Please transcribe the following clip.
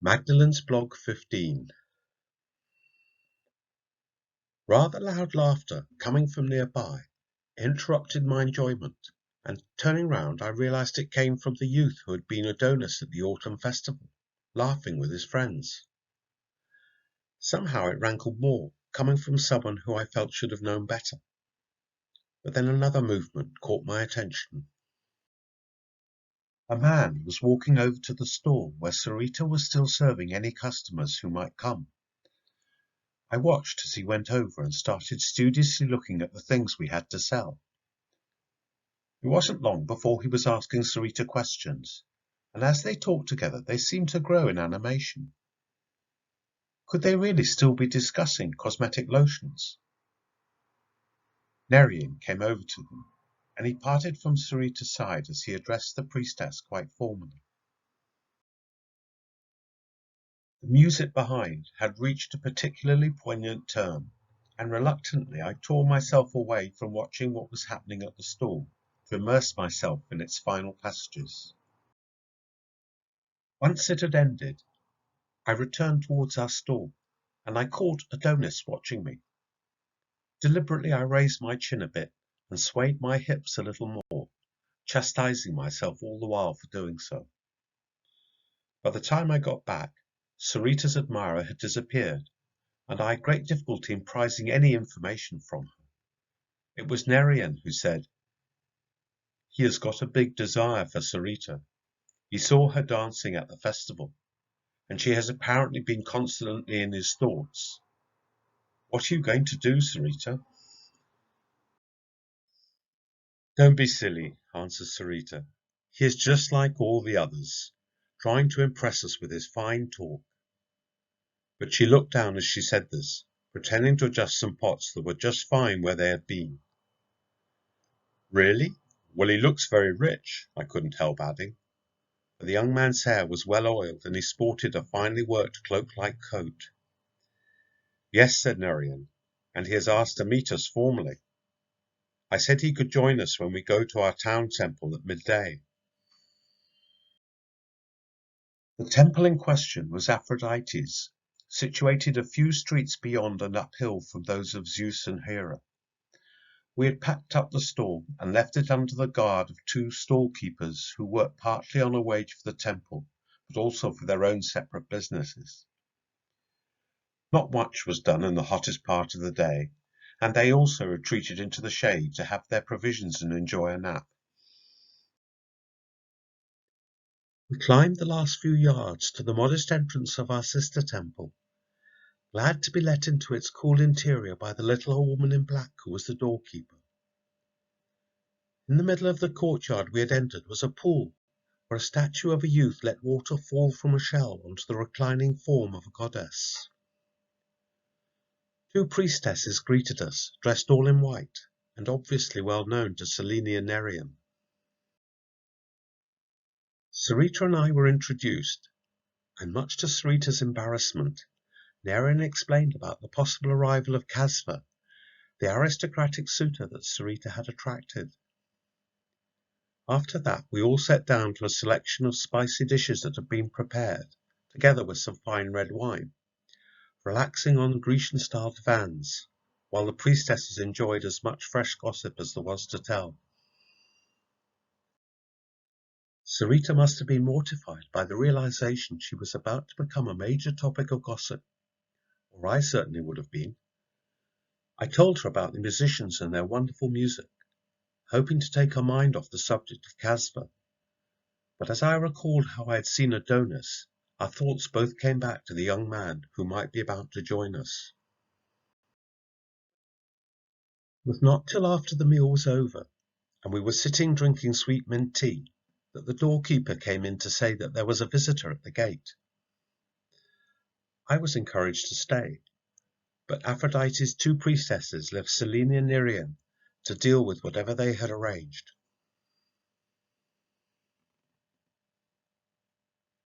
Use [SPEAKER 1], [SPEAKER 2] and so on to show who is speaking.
[SPEAKER 1] Magdalene's blog 15. Rather loud laughter coming from nearby interrupted my enjoyment, and turning round I realized it came from the youth who had been Adonis at the autumn festival, laughing with his friends. Somehow it rankled more, coming from someone who I felt should have known better. But then another movement caught my attention. A man was walking over to the stall where Sarita was still serving any customers who might come. I watched as he went over and started studiously looking at the things we had to sell. It wasn't long before he was asking Sarita questions, and as they talked together they seemed to grow in animation. Could they really still be discussing cosmetic lotions? Nerian came over to them, and he parted from Sarita's side as he addressed the priestess quite formally. The music behind had reached a particularly poignant turn, and reluctantly I tore myself away from watching what was happening at the stall to immerse myself in its final passages. Once it had ended, I returned towards our stall, and I caught Adonis watching me. Deliberately I raised my chin a bit and swayed my hips a little more, chastising myself all the while for doing so. By the time I got back, Sarita's admirer had disappeared, and I had great difficulty in prizing any information from her. It was Nerian who said, "He has got a big desire for Sarita. He saw her dancing at the festival, and she has apparently been constantly in his thoughts. What are you going to do, Sarita?" "Don't be silly," answered Sarita. "He is just like all the others, trying to impress us with his fine talk." But she looked down as she said this, pretending to adjust some pots that were just fine where they had been. "Really? Well, he looks very rich," I couldn't help adding. For the young man's hair was well oiled, and he sported a finely worked cloak-like coat. "Yes," said Nerian, "and he has asked to meet us formally. I said he could join us when we go to our town temple at midday." The temple in question was Aphrodite's, situated a few streets beyond and uphill from those of Zeus and Hera. We had packed up the stall and left it under the guard of two stall-keepers who worked partly on a wage for the temple, but also for their own separate businesses. Not much was done in the hottest part of the day, and they also retreated into the shade to have their provisions and enjoy a nap. We climbed the last few yards to the modest entrance of our sister temple, glad to be let into its cool interior by the little old woman in black who was the doorkeeper. In the middle of the courtyard we had entered was a pool, where a statue of a youth let water fall from a shell onto the reclining form of a goddess. Two priestesses greeted us, dressed all in white, and obviously well known to Selene and Nerian. Sarita and I were introduced, and much to Sarita's embarrassment, Nerian explained about the possible arrival of Kasva, the aristocratic suitor that Sarita had attracted. After that we all sat down to a selection of spicy dishes that had been prepared, together with some fine red wine, relaxing on Grecian-style divans, while the priestesses enjoyed as much fresh gossip as there was to tell. Sarita must have been mortified by the realization she was about to become a major topic of gossip, or I certainly would have been. I told her about the musicians and their wonderful music, hoping to take her mind off the subject of Kasva, but as I recalled how I had seen Adonis, our thoughts both came back to the young man who might be about to join us. It was not till after the meal was over, and we were sitting drinking sweet mint tea, that the doorkeeper came in to say that there was a visitor at the gate. I was encouraged to stay, but Aphrodite's two priestesses left Selene and Nerian to deal with whatever they had arranged.